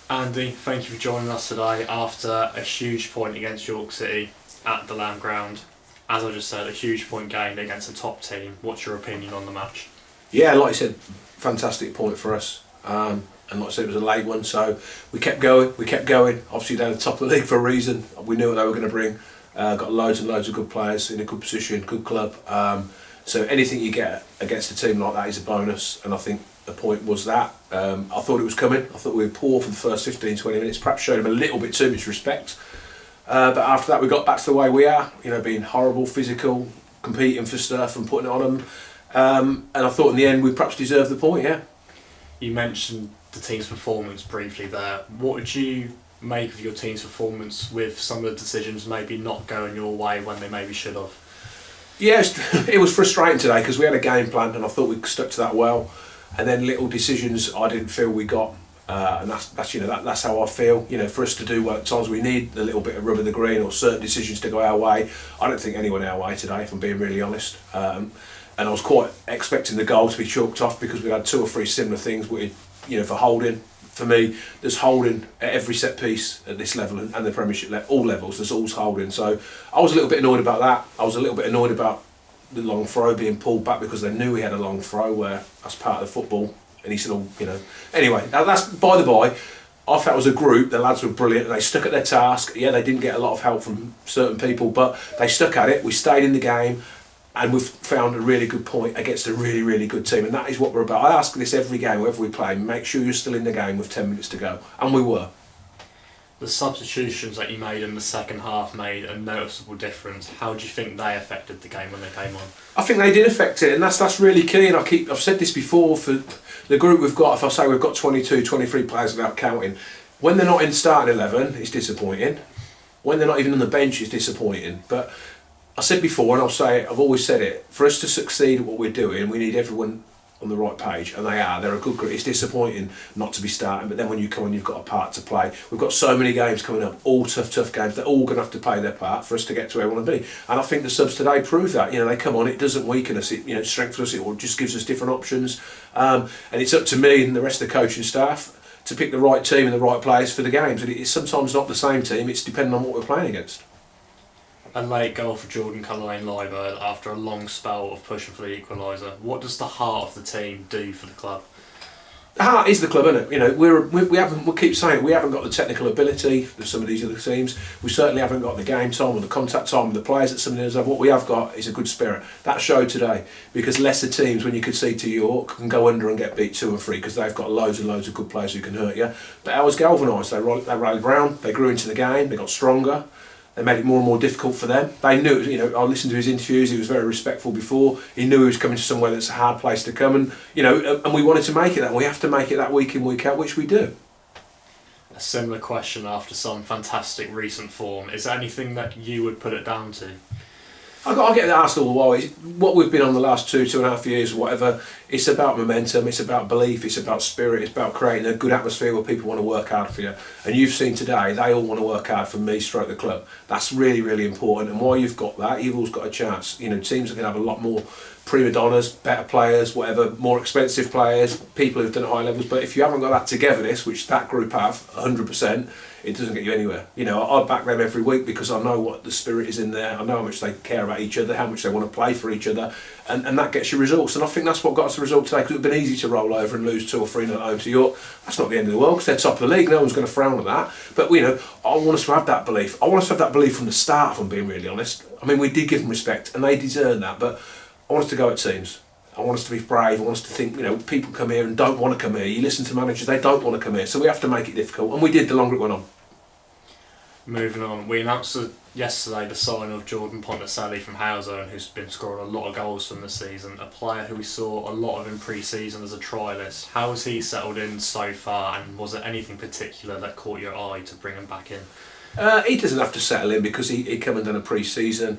Andy, thank you for joining us today after a huge point against York City at the Lamb Ground. As I just said, a huge point gained against a top team. What's your opinion on the match? Yeah, like I said, fantastic point for us. And like I said, it was a late one, so we kept going. Obviously, they're the top of the league for a reason. We knew what they were going to bring. Got loads and loads of good players in a good position, good club. So anything you get against a team like that is a bonus, and I think the point was that. I thought it was coming. I thought we were poor for the first 15, 20 minutes, perhaps showed them a little bit too much respect. But after that, we got back to the way we are, being horrible, physical, competing for stuff and putting it on them. And I thought in the end we perhaps deserved the point, yeah. You mentioned the team's performance briefly there. What would you make of your team's performance with some of the decisions maybe not going your way when they maybe should have? Yes, it was frustrating today because we had a game plan and I thought we stuck to that well. And then little decisions I didn't feel we got. And that's how I feel. For us to do well at times we need a little bit of rub of the green or certain decisions to go our way. I don't think any went our way today, if I'm being really honest. And I was quite expecting the goal to be chalked off because we had two or three similar things. For holding, for me, there's holding at every set piece at this level and the Premiership, all levels. There's always holding. So I was a little bit annoyed about that. I was a little bit annoyed about the long throw being pulled back because they knew we had a long throw where that's part of the football. And he said, Anyway, that's by the by. I felt as a group, the lads were brilliant and they stuck at their task. Yeah, they didn't get a lot of help from certain people, but they stuck at it. We stayed in the game and we've found a really good point against a really, really good team. And that is what we're about. I ask this every game, wherever we play, make sure you're still in the game with 10 minutes to go. And we were. The substitutions that you made in the second half made a noticeable difference. How do you think they affected the game when they came on? I think they did affect it, and that's really key. And I've said this before for the group we've got. If I say we've got 22, 23 players without counting, when they're not in starting 11, it's disappointing. When they're not even on the bench, it's disappointing. But I said before, and I'll say it, I've always said it, for us to succeed at what we're doing, we need everyone on the right page, and they are. They're a good group. It's disappointing not to be starting, but then when you come on, you've got a part to play. We've got so many games coming up, all tough games. They're all going to have to play their part for us to get to where we want to be. And I think the subs today prove that. They come on, it doesn't weaken us, it strengthens us, it just gives us different options. And it's up to me and the rest of the coaching staff to pick the right team and the right players for the games. And it's sometimes not the same team, it's depending on what we're playing against. A late goal for Jordan Cullerlane-Liver after a long spell of pushing for the equaliser. What does the heart of the team do for the club? The heart is the club, isn't it? We keep saying it, we haven't got the technical ability of some of these other teams. We certainly haven't got the game time or the contact time with the players that some of the others have. What we have got is a good spirit. That showed today because lesser teams, when you could see to York, can go under and get beat 2 and 3 because they've got loads and loads of good players who can hurt you. But ours galvanised. They rallied round. They grew into the game. They got stronger. They made it more and more difficult for them. They knew, I listened to his interviews, he was very respectful before. He knew he was coming to somewhere that's a hard place to come and we wanted to make it that. We have to make it that week in, week out, which we do. A similar question after some fantastic recent form. Is there anything that you would put it down to? I get asked all the while, what we've been on the last 2.5 years, whatever, it's about momentum, it's about belief, it's about spirit, it's about creating a good atmosphere where people want to work hard for you. And you've seen today, they all want to work hard for me, stroke the club. That's really, really important. And while you've got that, you've always got a chance. Teams are going to have a lot more prima donnas, better players, whatever, more expensive players, people who've done at high levels. But if you haven't got that togetherness, which that group have, 100%, it doesn't get you anywhere. I back them every week because I know what the spirit is in there. I know how much they care about each other, how much they want to play for each other, and that gets you results. And I think that's what got us the result today, because it would have been easy to roll over and lose 2 or 3 at home to York. That's not the end of the world because they're top of the league. No one's going to frown at that. But I want us to have that belief. I want us to have that belief from the start, if I'm being really honest. I mean, we did give them respect and they deserve that, but I want us to go at teams. I want us to be brave. I want us to think, people come here and don't want to come here. You listen to managers, they don't want to come here. So we have to make it difficult. And we did the longer it went on. Moving on, we announced yesterday the signing of Jordan Ponticelli from Howzone, who's been scoring a lot of goals from this season, a player who we saw a lot of in pre-season as a trialist. How has he settled in so far, and was there anything particular that caught your eye to bring him back in? He doesn't have to settle in because he come and done a pre-season.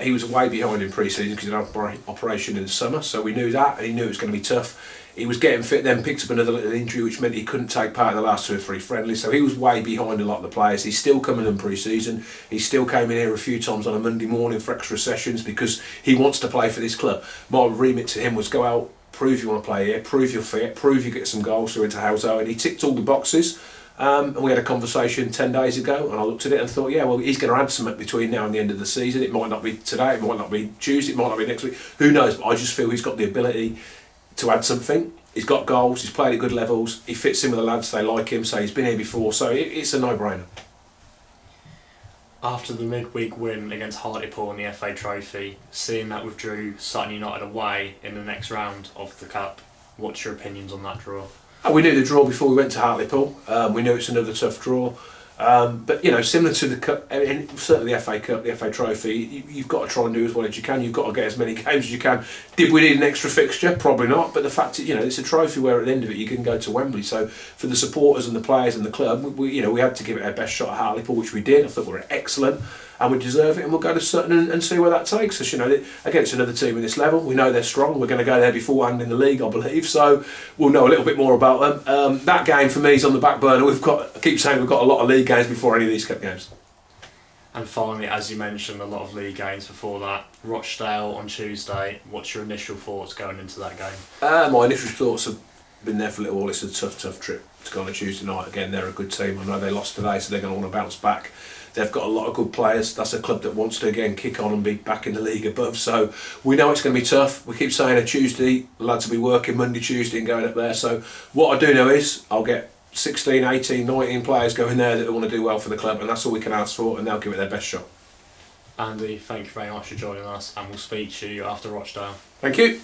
He was way behind in pre-season because he had an operation in the summer, so we knew that, and he knew it was going to be tough. He was getting fit, then picked up another little injury, which meant he couldn't take part in the last 2 or 3 friendlies. So he was way behind a lot of the players. He's still coming in pre-season. He still came in here a few times on a Monday morning for extra sessions because he wants to play for this club. My remit to him was go out, prove you want to play here, prove you're fit, prove you get some goals through into Howzone. He ticked all the boxes. And we had a conversation 10 days ago, and I looked at it and thought, yeah, well, he's going to add something between now and the end of the season. It might not be today, it might not be Tuesday, it might not be next week. Who knows? But I just feel he's got the ability to add something. He's got goals, he's played at good levels, he fits in with the lads, they like him, so he's been here before, so it's a no-brainer. After the midweek win against Hartlepool in the FA Trophy, seeing that withdrew Sutton United away in the next round of the Cup, what's your opinions on that draw? We knew the draw before we went to Hartlepool. We knew it's another tough draw. But, similar to the Cup, and certainly the FA Cup, the FA Trophy, you've got to try and do as well as you can. You've got to get as many games as you can. Did we need an extra fixture? Probably not. But the fact that, it's a trophy where at the end of it you can go to Wembley. So for the supporters and the players and the club, we had to give it our best shot at Hartlepool, which we did. I thought we were excellent. And we deserve it, and we'll go to Sutton and see where that takes us. Against another team at this level, we know they're strong. We're going to go there beforehand in the league, I believe, so we'll know a little bit more about them. That game for me is on the back burner. I keep saying we've got a lot of league games before any of these cup games. And finally, as you mentioned, a lot of league games before that. Rochdale on Tuesday. What's your initial thoughts going into that game? My initial thoughts have been there for a little while. It's a tough trip to go on a Tuesday night. Again, they're a good team. I know they lost today, so they're going to want to bounce back. They've got a lot of good players. That's a club that wants to again kick on and be back in the league above. So we know it's going to be tough. We keep saying a Tuesday, the lads will be working Monday, Tuesday and going up there. So what I do know is I'll get 16, 18, 19 players going there that want to do well for the club, and that's all we can ask for, and they'll give it their best shot. Andy, thank you very much for joining us, and we'll speak to you after Rochdale. Thank you.